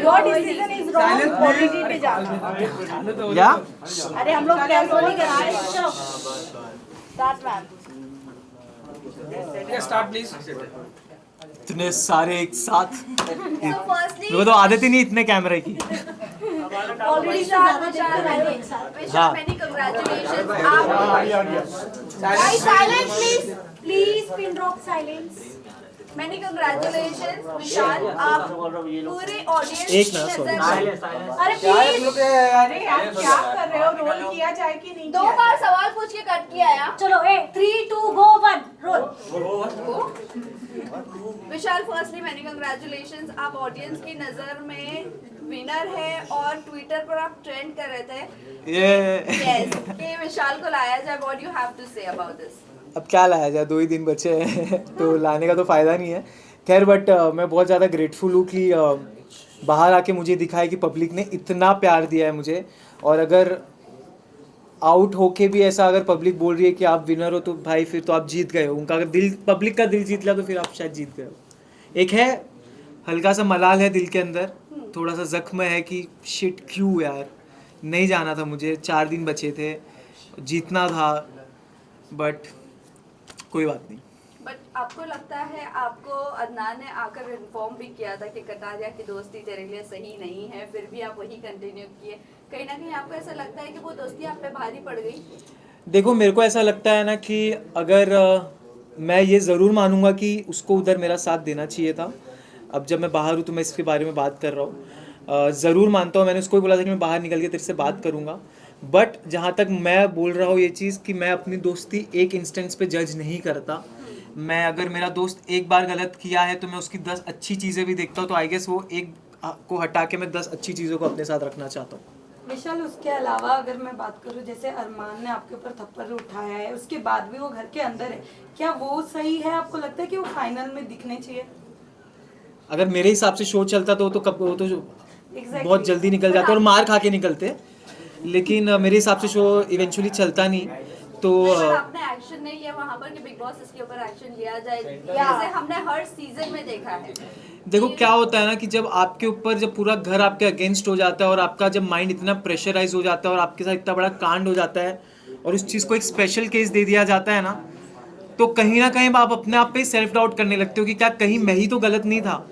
Your decision is wrong. OTT पे जाना. या अरे हम लोग कैंसिल नहीं कराए. चलो. Start ma'am. Start please. इतने सारे एक साथ So firstly, मेरे को तो आदत ही नहीं इतने कैमरे की। Already ज़्यादा देखकर आए हो एक साथ. Vishal, many congratulations. आप Guys, silence please. Please pin drop silence. many congratulations विशाल, आप पूरे ऑडियंस एक ना, sorry. अरे प्लीज. अरे यार क्या कर रहे हो? रोल किया जाए कि नहीं? दो बार सवाल पूछ के कट किया है। चलो 3, 2, go 1 रोल. विशाल, फर्स्टली मैनी कंग्रेचुलेशंस, आप ऑडियंस की नजर में विनर है और ट्विटर पर आप ट्रेंड कर रहे थे ये यस कि विशाल को लाया जाए। What you have to say about this? अब क्या लाया जाए, 2 ही दिन बचे हैं तो लाने का तो फ़ायदा नहीं है। खैर बट मैं बहुत ज़्यादा ग्रेटफुल हूँ कि बाहर आके मुझे दिखाया कि पब्लिक ने इतना प्यार दिया है मुझे। और अगर आउट होके भी ऐसा अगर पब्लिक बोल रही है कि आप विनर हो तो भाई फिर तो आप जीत गए हो। उनका अगर दिल, पब्लिक का दिल जीत लिया तो फिर आप शायद जीत गए हो। एक है हल्का सा मलाल है दिल के अंदर, थोड़ा सा जख्म है कि शिट क्यों यार, नहीं जाना था मुझे, 4 दिन बचे थे, जीतना था, बट कोई बात नहीं। बट आपको लगता है, आपको अदनान ने आकर इन्फॉर्म भी किया था कि कटारिया की दोस्ती तेरे लिए सही नहीं है, फिर भी आप वही कंटिन्यू किए। कहीं ना कहीं आपको ऐसा लगता है कि वो दोस्ती आप पे भारी पड़ गई? देखो मेरे को ऐसा लगता है ना कि अगर मैं ये ज़रूर मानूंगा कि उसको उधर मेरा साथ देना चाहिए था। अब जब मैं बाहर हूँ तो मैं इसके बारे में बात कर रहा हूँ। ज़रूर मानता हूँ, मैंने उसको भी बोला था कि मैं बाहर निकल के तेरे से बात करूँगा। बट जहाँ तक मैं बोल रहा हूँ ये चीज़ कि मैं अपनी दोस्ती एक इंस्टेंस पे जज नहीं करता। मैं अगर मेरा दोस्त एक बार गलत किया है तो मैं उसकी 10 अच्छी चीज़ें भी देखता हूँ, तो आई गेस वो एक को हटा के मैं 10 अच्छी चीज़ों को अपने साथ रखना चाहता हूँ। विशाल, उसके अलावा अगर मैं बात करूं, जैसे अरमान ने आपके ऊपर थप्पड़ उठाया है, उसके बाद भी वो घर के अंदर है, क्या वो सही है? आपको लगता है कि वो फाइनल में दिखने चाहिए? अगर मेरे हिसाब से शो चलता तो वो तो बहुत जल्दी निकल जाते और मार खा के निकलते। लेकिन मेरे हिसाब से शो इवेंचुअली चलता नहीं तो आपने एक्शन नहीं लिया वहाँ पर कि बिग बॉस इसके ऊपर एक्शन लिया जाए, जैसे हमने हर सीजन में देखा है। देखो क्या होता है ना कि जब आपके ऊपर जब पूरा घर आपके अगेंस्ट हो जाता है और आपका जब माइंड इतना प्रेशराइज हो जाता है और आपके साथ इतना बड़ा कांड हो जाता है और उस चीज़ को एक स्पेशल केस दे दिया जाता है ना, तो कहीं ना कहीं आप अपने आप पे सेल्फ डाउट करने लगते हो कि क्या कहीं मैं ही तो गलत नहीं था।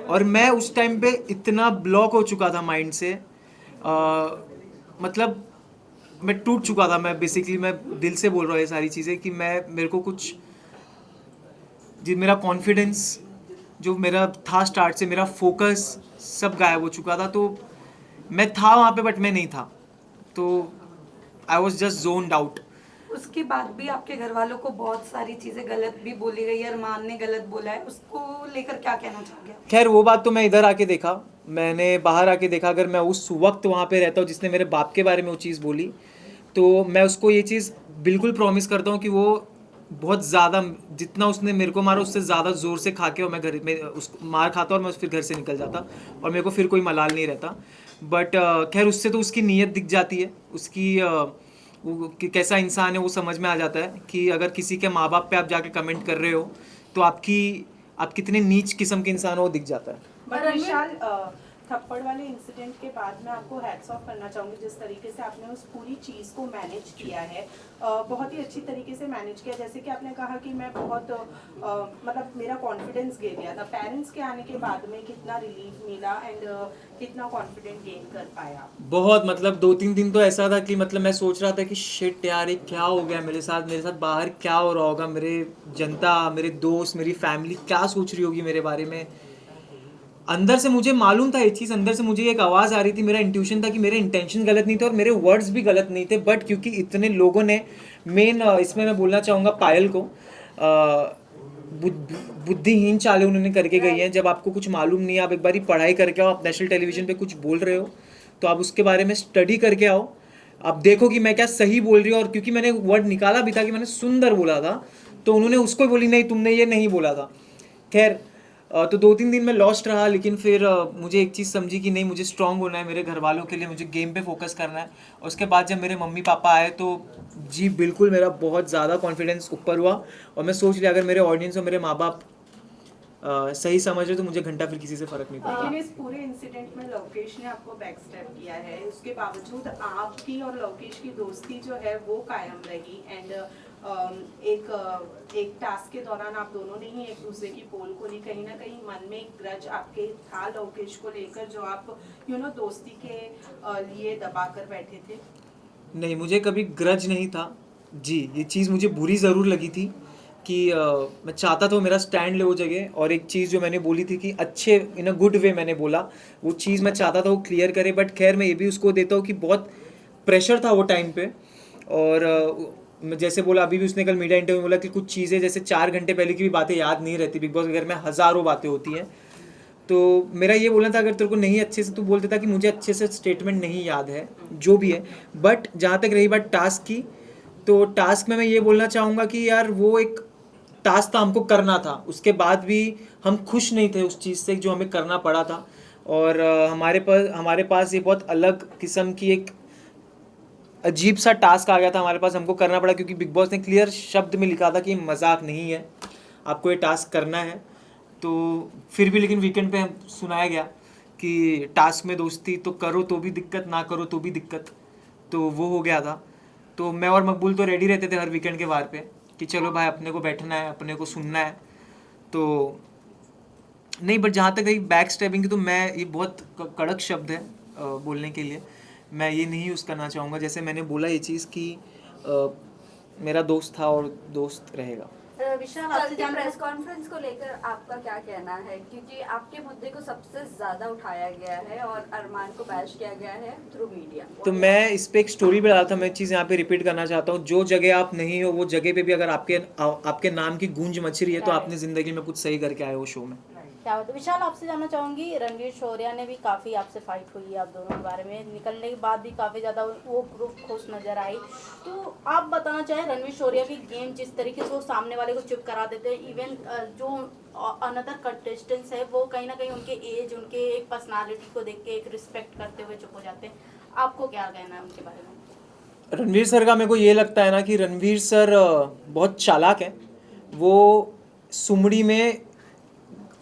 और मैं उस टाइम पे इतना ब्लॉक हो चुका था माइंड से, मतलब मैं टूट चुका था। मैं बेसिकली मैं दिल से बोल रहा हूँ ये सारी चीज़ें कि मेरे को कुछ जी, मेरा कॉन्फिडेंस जो मेरा था स्टार्ट से, मेरा फोकस सब गायब हो चुका था। तो मैं था वहाँ पे बट मैं नहीं था, तो I was just zoned out. उसके बाद भी आपके घर वालों को बहुत सारी चीजें गलत भी बोली गई है, अरमान ने गलत बोला है, उसको लेकर क्या कहना चाहोगे? खैर वो बात तो मैं इधर आके देखा, मैंने बाहर आके देखा। अगर मैं उस वक्त वहाँ पे रहता हूँ जिसने मेरे बाप के बारे में वो चीज़ बोली, तो मैं उसको ये चीज़ बिल्कुल प्रॉमिस करता हूँ कि वो बहुत ज़्यादा, जितना उसने मेरे को मारा उससे ज़्यादा ज़ोर से खा के और मैं घर में उसको मार खाता और मैं फिर घर से निकल जाता और मेरे को फिर कोई मलाल नहीं रहता। बट खैर उससे तो उसकी नीयत दिख जाती है, उसकी वो कि कैसा इंसान है वो समझ में आ जाता है कि अगर किसी के माँ बाप पे आप जाके कमेंट कर रहे हो तो आप कितने नीच किस्म के इंसान हो वो दिख जाता है। बट विशाल, थप्पड़ वाले इंसिडेंट के बाद मैं आपको हैट्स ऑफ करना चाहूँगी जिस तरीके से आपने उस पूरी चीज़ को मैनेज किया है, बहुत ही अच्छी तरीके से मैनेज किया। जैसे कि आपने कहा कि मैं बहुत मतलब मेरा कॉन्फिडेंस गिर गया था, पेरेंट्स के आने के बाद में कितना रिलीफ मिला एंड कितना कॉन्फिडेंट गेन कर पाया। बहुत, मतलब 2-3 दिन तो ऐसा था कि मतलब मैं सोच रहा था कि शिट यार ये क्या हो गया मेरे साथ बाहर क्या हो रहा होगा, मेरे जनता, मेरे दोस्त, मेरी फैमिली क्या सोच रही होगी मेरे बारे में। अंदर से मुझे मालूम था ये चीज़, अंदर से मुझे एक आवाज़ आ रही थी, मेरा इंट्यूशन था कि मेरे इंटेंशन गलत नहीं थे और मेरे वर्ड्स भी गलत नहीं थे। बट क्योंकि इतने लोगों ने, मेन इसमें मैं बोलना चाहूँगा पायल को, बुद्धिहीन चालें उन्होंने करके गई हैं। जब आपको कुछ मालूम नहीं है, आप एक बारी पढ़ाई करके आओ, आप नेशनल टेलीविज़न पे कुछ बोल रहे हो तो आप उसके बारे में स्टडी करके आओ, आप देखो कि मैं क्या सही बोल रही हूँ। और क्योंकि मैंने वर्ड निकाला भी था कि मैंने सुंदर बोला था, तो उन्होंने उसको बोली नहीं तुमने ये नहीं बोला था। खैर तो 2-3 दिन में लॉस्ट रहा, लेकिन फिर मुझे एक चीज़ समझी कि नहीं, मुझे स्ट्रांग होना है मेरे घर वालों के लिए, मुझे गेम पे फोकस करना है। और उसके बाद जब मेरे मम्मी पापा आए तो जी बिल्कुल मेरा बहुत ज़्यादा कॉन्फिडेंस ऊपर हुआ और मैं सोच लिया अगर मेरे ऑडियंस और मेरे माँ बाप सही समझ रहे तो मुझे घंटा फिर किसी से फ़र्क नहीं पड़ता। लेकिन इस पूरे इंसिडेंट में लवकेश ने आपको बैक स्टेप किया है, उसके बावजूद आपकी और लवकेश की दोस्ती जो है वो कायम रही एंड एक टास्क के दौरान आप दोनों ने ही एक दूसरे की पोल खोली। कहीं ना कहीं मन में एक ग्रज आपके था लवकेश को लेकर जो आप दोस्ती के लिए दबा कर बैठे थे? नहीं, मुझे कभी ग्रज नहीं था जी। ये चीज़ मुझे बुरी ज़रूर लगी थी कि मैं चाहता था वो मेरा स्टैंड ले वो जगह, और एक चीज़ जो मैंने बोली थी कि अच्छे इन अ गुड वे मैंने बोला, वो चीज़ मैं चाहता था वो क्लियर करे। बट खैर मैं ये भी उसको देता हूँ कि बहुत प्रेशर था वो टाइम पे, और मैं जैसे बोला अभी भी उसने कल मीडिया इंटरव्यू में बोला कि कुछ चीज़ें जैसे 4 घंटे पहले की भी बातें याद नहीं रहती। बिग बॉस के घर में हज़ारों बातें होती हैं, तो मेरा ये बोलना था अगर तेरे को नहीं अच्छे से, तू बोल देता कि मुझे अच्छे से स्टेटमेंट नहीं याद है जो भी है। बट जहाँ तक रही बात टास्क की, तो टास्क में मैं ये बोलना चाहूँगा कि यार वो एक टास्क था, हमको करना था, उसके बाद भी हम खुश नहीं थे उस चीज़ से जो हमें करना पड़ा था। और हमारे पास ये बहुत अलग किस्म की एक अजीब सा टास्क आ गया था हमारे पास, हमको करना पड़ा क्योंकि बिग बॉस ने क्लियर शब्द में लिखा था कि मजाक नहीं है, आपको ये टास्क करना है। तो फिर भी लेकिन वीकेंड पे सुनाया गया कि टास्क में दोस्ती तो करो तो भी दिक्कत, ना करो तो भी दिक्कत, तो वो हो गया था। तो मैं और मकबूल तो रेडी रहते थे हर वीकेंड के वार पे कि चलो भाई अपने को बैठना है, अपने को सुनना है। तो नहीं, बट जहाँ तक रही बैक स्टेपिंग की, तो मैं ये बहुत कड़क शब्द है बोलने के लिए, मैं ये नहीं यूज़ करना चाहूँगा। जैसे मैंने बोला ये चीज़ कि मेरा दोस्त था और दोस्त रहेगा। विशाल, आपसे प्रेस कॉन्फ्रेंस को लेकर आपका क्या कहना है, क्योंकि आपके मुद्दे को सबसे ज्यादा उठाया गया है और अरमान को बैश किया गया है थ्रू मीडिया। तो मैं इस पे एक स्टोरी भी डाला था, मैं चीज़ यहाँ पे रिपीट करना चाहता हूँ। जो जगह आप नहीं हो वो जगह पे भी अगर आपके नाम की गूंज मच रही है तो आपने ज़िंदगी में कुछ सही करके आए हो शो में। क्या बात है विशाल, आपसे जानना चाहूँगी, रणवीर शौर्या ने भी काफ़ी आपसे फाइट हुई है आप दोनों के बारे में, निकलने के बाद भी काफ़ी ज़्यादा वो ग्रुप खुश नज़र आई। तो आप बताना चाहें रणवीर शौर्या की गेम जिस तरीके से वो सामने वाले को चुप करा देते हैं, इवन जो अनदर कंटेस्टेंट्स है वो कहीं ना कहीं उनके एज, उनके एक पर्सनालिटी को देख के एक रिस्पेक्ट करते हुए चुप हो जाते हैं, आपको क्या कहना है उनके बारे में? रणवीर सर का मेरे को ये लगता है ना कि रणवीर सर बहुत चालाक है। वो सुमड़ी में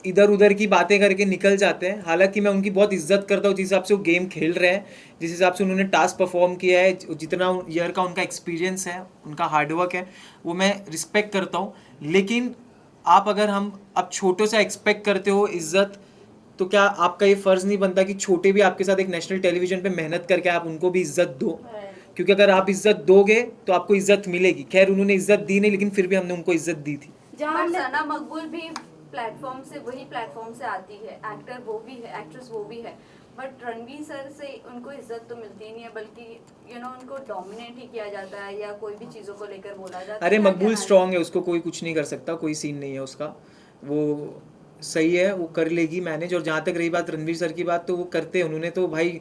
इधर उधर की बातें करके निकल जाते हैं। हालांकि मैं उनकी बहुत इज्जत करता हूँ जिस हिसाब से वो गेम खेल रहे हैं, जिस हिसाब से उन्होंने टास्क परफॉर्म किया है, जितना ईयर का उनका एक्सपीरियंस है, उनका हार्डवर्क है, वो मैं रिस्पेक्ट करता हूँ। लेकिन आप अगर अब छोटों से एक्सपेक्ट करते हो इज्जत, तो क्या आपका ये फ़र्ज़ नहीं बनता कि छोटे भी आपके साथ एक नेशनल टेलीविज़न पे मेहनत करके आप उनको भी इज्जत दो? क्योंकि अगर आप इज्जत दोगे तो आपको इज्जत मिलेगी। खैर उन्होंने इज्जत दी नहीं, लेकिन फिर भी हमने उनको इज्जत दी थी। सना मकबूल भी वही प्लेटफॉर्म से आती है, एक्टर वो भी है, एक्ट्रेस वो भी है, बट रणवीर सर से उनको इज्जत तो मिलती नहीं है, बल्कि उनको डोमिनेट ही किया जाता है या कोई भी चीज़ों को लेकर बोला जाता है। अरे मकबूल स्ट्रांग है, उसको कोई कुछ नहीं कर सकता, कोई सीन नहीं है उसका, वो सही है, वो कर लेगी मैनेज। और जहाँ तक रही बात रणवीर सर की बात, तो वो करते हैं, उन्होंने तो भाई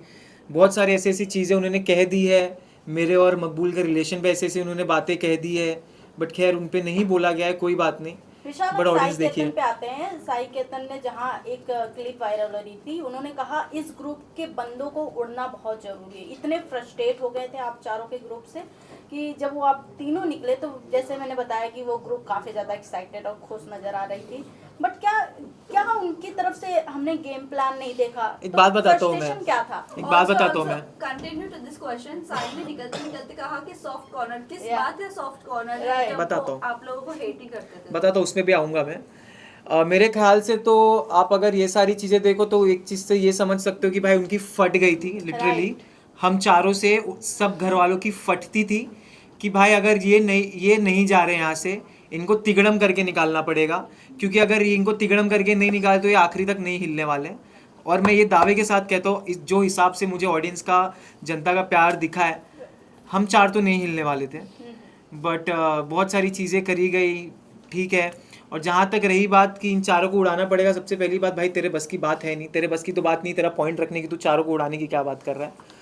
बहुत सारी ऐसी ऐसी चीज़ें उन्होंने कह दी है, मेरे और मकबूल के रिलेशन पे ऐसे ऐसे उन्होंने बातें कह दी है, बट खैर उन पे नहीं बोला गया है, कोई बात नहीं। विशाल, साई केतन पे आते हैं। साई केतन ने जहाँ एक क्लिप वायरल हो रही थी, उन्होंने कहा इस ग्रुप के बंदों को उड़ना बहुत जरूरी है। इतने फ्रस्ट्रेट हो गए थे आप चारों के ग्रुप से कि जब वो आप तीनों निकले तो जैसे मैंने बताया कि वो ग्रुप काफी ज्यादा एक्साइटेड और खुश नजर आ रही थी, बट क्या उनकी तरफ से हमने गेम प्लान नहीं देखा? एक बात बताता हूँ मैं, क्या था? एक बात बताता हूँ मैं, continue to this question. Sai ने निकलते कहा कि सॉफ्ट कॉर्नर, किस बात है सॉफ्ट कॉर्नर? बताता हूँ, आप लोगों को हेट ही करते थे। बताता हूँ, उसमें भी आऊँगा मैं। मेरे ख्याल से तो आप अगर ये सारी चीज़ें देखो तो एक चीज़ से ये समझ सकते हो कि भाई उनकी फट गई थी लिटरली। हम चारों से सब घर वालों की फटती थी कि भाई अगर ये नहीं जा रहे यहाँ से, इनको तिगड़म करके निकालना पड़ेगा, क्योंकि अगर इनको तिगड़म करके नहीं निकाले तो ये आखिरी तक नहीं हिलने वाले। और मैं ये दावे के साथ कहता हूँ, जो हिसाब से मुझे ऑडियंस का, जनता का प्यार दिखा है, हम चार तो नहीं हिलने वाले थे। बट बहुत सारी चीज़ें करी गई, ठीक है। और जहाँ तक रही बात कि इन चारों को उड़ाना पड़ेगा, सबसे पहली बात भाई तेरे बस की बात है नहीं, तेरे बस की तो बात नहीं, तेरा पॉइंट रखने की, तू चारों को उड़ाने की क्या बात कर रहा है?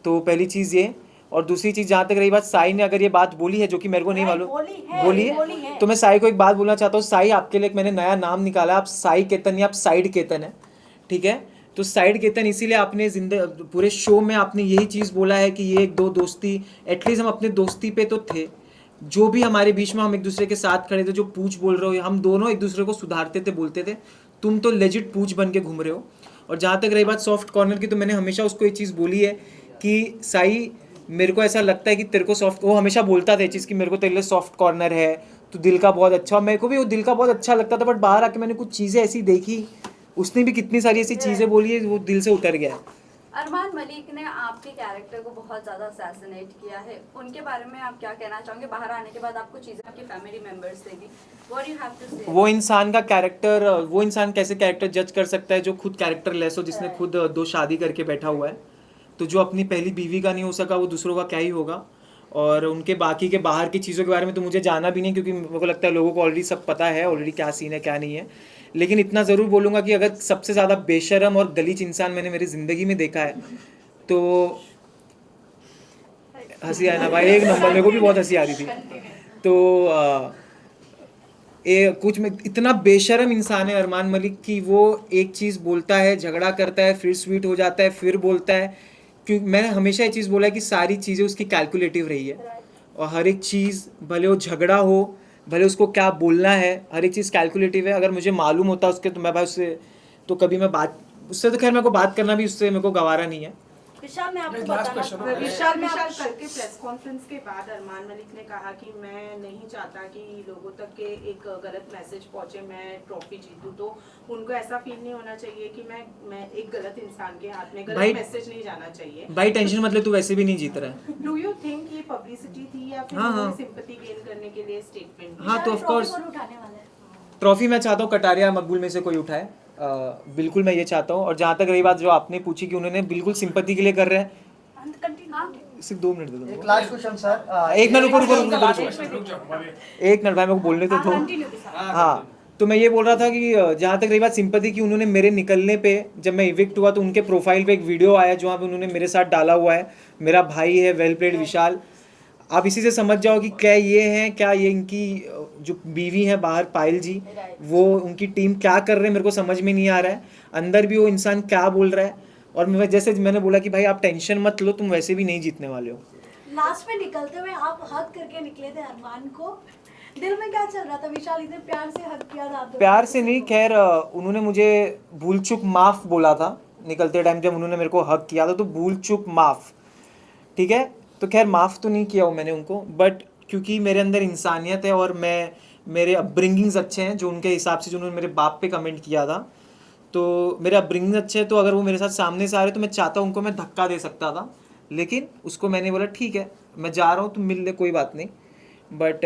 तो पहली चीज़ ये। और दूसरी चीज़ जहाँ तक रही बात, साई ने अगर ये बात बोली है जो कि मेरे को नहीं मालूम, बोली है, तो मैं साई को एक बात बोलना चाहता हूँ। साई, आपके लिए मैंने नया नाम निकाला है, आप साई केतन या आप साइड केतन है, ठीक है? तो साइड केतन इसीलिए आपने पूरे शो में आपने यही चीज़ बोला है कि ये एक दो दोस्ती, एटलीस्ट हम अपने दोस्ती पे तो थे, जो भी हमारे बीच में हम एक दूसरे के साथ खड़े थे, जो पूछ बोल रहे हो, हम दोनों एक दूसरे को सुधारते थे, बोलते थे, तुम तो लेजिट पूछ बन के घूम रहे हो। और जहाँ तक रही बात सॉफ्ट कॉर्नर की, तो मैंने हमेशा उसको एक चीज़ बोली है कि साई मेरे को ऐसा लगता है कि तेरे को सॉफ्ट, वो हमेशा बोलता था ये चीज़ कि मेरे को तेरे लिए सॉफ्ट कॉर्नर है, तो दिल का बहुत अच्छा, मेरे को भी वो दिल का बहुत अच्छा लगता था। बट बाहर आके मैंने कुछ चीज़ें ऐसी देखी, उसने भी कितनी सारी ऐसी चीज़ें बोली है, वो दिल से उतर गया है। अरमान मलिक ने आपके कैरेक्टर को बहुत ज़्यादा असैसिनेट किया है, उनके बारे में आप क्या कहना चाहोगे? बाहर आने के बाद आपको चीज़ें आपके फैमिली मेंबर्स से दी, व्हाट यू हैव टू से? वो इंसान का कैरेक्टर, वो इंसान कैसे कैरेक्टर जज कर सकता है जो खुद कैरेक्टर लेस हो, जिसने खुद 2 शादी करके बैठा हुआ है। तो जो अपनी पहली बीवी का नहीं हो सका, वो दूसरों का क्या ही होगा। और उनके बाकी के बाहर की चीज़ों के बारे में तो मुझे जाना भी नहीं, क्योंकि मेरे को लगता है लोगों को ऑलरेडी सब पता है ऑलरेडी क्या सीन है क्या नहीं है। लेकिन इतना ज़रूर बोलूँगा कि अगर सबसे ज़्यादा बेशरम और गलीच इंसान मैंने मेरी ज़िंदगी में देखा है तो हंसी आया ना भाई, एक नंबर, मेरे को भी बहुत हंसी आ रही थी। तो कुछ में इतना बेशरम इंसान है अरमान मलिक कि वो एक चीज़ बोलता है, झगड़ा करता है, फिर स्वीट हो जाता है, फिर बोलता है। क्योंकि मैंने हमेशा ये चीज़ बोला है कि सारी चीज़ें उसकी कैलकुलेटिव रही है, और हर एक चीज़ भले वो झगड़ा हो, भले उसको क्या बोलना है, हर एक चीज़ कैलकुलेटिव है। अगर मुझे मालूम होता उसके, तो मैं भाई उससे तो कभी मैं बात, उससे तो खैर मेरे को बात करना भी उससे मेरे को गवारा नहीं है। विशाल मैं आपको बताना, विशाल कल के प्रेस कॉन्फ्रेंस के बाद अरमान मलिक ने कहा कि मैं नहीं चाहता कि लोगों तक के एक गलत मैसेज पहुंचे, मैं ट्रॉफी जीतूं, तो उनको ऐसा फील नहीं होना चाहिए कि मैं एक गलत इंसान के हाथ में, गलत मैसेज नहीं जाना चाहिए। भाई टेंशन मतलब तू वैसे भी नहीं जीत रहा है। डू यू थिंक ये पब्लिसिटी थी या फिर हाँ। सिंपैथी गेन करने के लिए स्टेटमेंट? हाँ तो ऑफ कोर्स उठाने वाला है ट्रॉफी मैं चाहता हूँ कटारिया मकबूल में से कोई उठाए, बिल्कुल मैं ये चाहता हूँ। और जहाँ तक रही बात जो आपने पूछी कि उन्होंने बिल्कुल सिंपैथी के लिए कर रहे हैं, सिर्फ 2 मिनट दे दो। लास्ट क्वेश्चन सर, एक मिनट रुको, एक मिनट भाई मेरे को बोलने तो दो। हाँ तो मैं ये बोल रहा था कि जहाँ तक रही बात सिंपैथी की, उन्होंने मेरे निकलने पे, जब मैं इविक्ट हुआ तो उनके प्रोफाइल पे एक वीडियो आया जहाँ पे उन्होंने मेरे साथ डाला हुआ है, मेरा भाई है वेल प्लेड विशाल। आप इसी से समझ जाओ कि क्या ये हैं, क्या ये इनकी जो बीवी हैं बाहर पायल जी, वो उनकी टीम क्या कर रहे हैं, मेरे को समझ में नहीं आ रहा है। अंदर भी वो इंसान क्या बोल रहा है। और मैं जैसे मैंने बोला कि भाई आप टेंशन मत लो, तुम वैसे भी नहीं जीतने वाले हो। लास्ट में निकलते हुए आप हक करके निकले थे अरमान को, दिल में क्या चल रहा था? विशाल इतने प्यार से हक किया था आपने। प्यार से नहीं, खैर उन्होंने मुझे भूल चूक माफ बोला था निकलते टाइम, जब उन्होंने मेरे को हक किया था तो भूल चूक माफ, ठीक है। तो खैर माफ़ तो नहीं किया हो मैंने उनको, बट क्योंकि मेरे अंदर इंसानियत है और मेरे अपब्रिंगिंग्स अच्छे हैं, जो उनके हिसाब से जो उन्होंने मेरे बाप पे कमेंट किया था, तो मेरे अपब्रिंगिंग अच्छे हैं। तो अगर वो मेरे साथ सामने से आ रहे तो मैं चाहता हूँ उनको मैं धक्का दे सकता था, लेकिन उसको मैंने बोला ठीक है मैं जा रहा हूँ, तुम मिल ले कोई बात नहीं। बट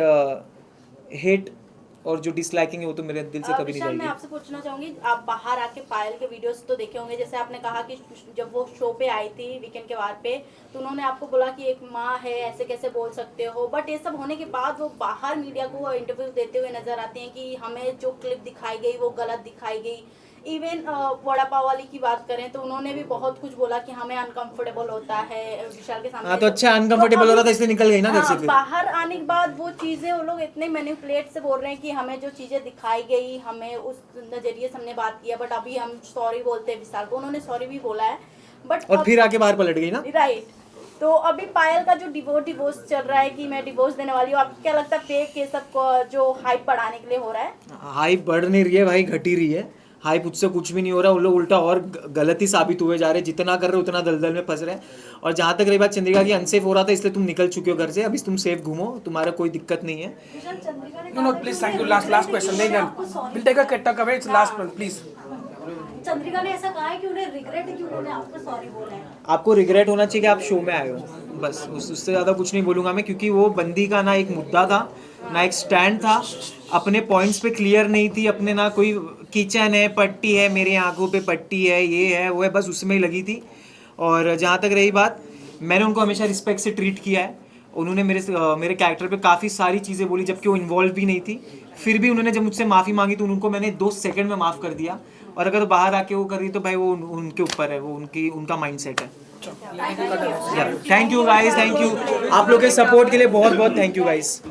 हेट और जो डिसलाइकिंग है वो तो मेरे दिल से कभी नहीं विशाल मैं जाएगी। आपसे पूछना चाहूंगी, आप बाहर आके पायल के वीडियोस तो देखे होंगे, जैसे आपने कहा कि जब वो शो पे आई थी वीकेंड के वार पे, तो उन्होंने आपको बोला कि एक माँ है, ऐसे कैसे बोल सकते हो। बट ये सब होने के बाद वो बाहर मीडिया को इंटरव्यू देते हुए नजर आते हैं कि हमें जो क्लिप दिखाई गई वो गलत दिखाई गई। इवन वड़ा पाव वाली की बात करें तो उन्होंने भी बहुत कुछ बोला कि हमें अनकंफर्टेबल होता है विशाल के सामने। हाँ तो अच्छा अनकंफर्टेबल हो रहा था इसलिए निकल गई ना घर से। हाँ, फिर बाहर आने के बाद वो चीजें वो लोग इतने मैनिपुलेट से बोल रहे हैं कि हमें जो चीजें दिखाई गई हमें उस नजरिए से हमने बात किया, बट अभी हम सॉरी बोलते हैं विशाल को। उन्होंने सॉरी भी बोला है, बट और फिर आके बाहर पलट गई ना। राइट। तो अभी पायल का जो डिवोर्स चल रहा है कि मैं डिवोर्स देने वाली हूँ, आपको क्या लगता है फेक ये सब जो हाइप बढ़ाने के लिए हो रहा है? हाइप बढ़ नहीं रही है भाई, घट ही रही है। हाइप उससे कुछ भी नहीं हो रहा, उन लोग उल्टा और गलत ही साबित हुए जा रहे हैं। जितना कर रहे हो उतना दलदल में फंस रहे हैं। और जहाँ तक रही बात चंद्रिका की, अनसेफ हो रहा था इसलिए तुम निकल चुके हो घर से, अभी तुम सेफ घूमो, तुम्हारा कोई दिक्कत नहीं है। विशाल चंद्रिका ने No, please, thank you. Last question. We'll take a cut away. It's last one, please. Chandrika ने ऐसा कहा है कि उन्हें रिग्रेट है कि उन्होंने आपको सॉरी बोला है। आपको रिग्रेट होना चाहिए कि आप शो में आए हो, बस उससे ज़्यादा कुछ नहीं बोलूँगा मैं, क्योंकि वो बंदी का ना एक मुद्दा था ना एक स्टैंड था, अपने पॉइंट्स पे क्लियर नहीं थी, अपने ना कोई किचन है, पट्टी है, मेरी आंखों पे पट्टी है, ये है वो है, बस उसमें ही लगी थी। और जहाँ तक रही बात, मैंने उनको हमेशा रिस्पेक्ट से ट्रीट किया है। उन्होंने मेरे कैरेक्टर पे काफ़ी सारी चीज़ें बोली जबकि वो इन्वॉल्व भी नहीं थी, फिर भी उन्होंने जब मुझसे माफ़ी मांगी तो उनको मैंने 2 सेकंड में माफ़ कर दिया। और अगर बाहर आके वो कर रही तो भाई वो उनके ऊपर है, वो उनका माइंडसेट है। Thank you guys, thank you आप लोग के सपोर्ट के लिए बहुत बहुत थैंक यू गाइस।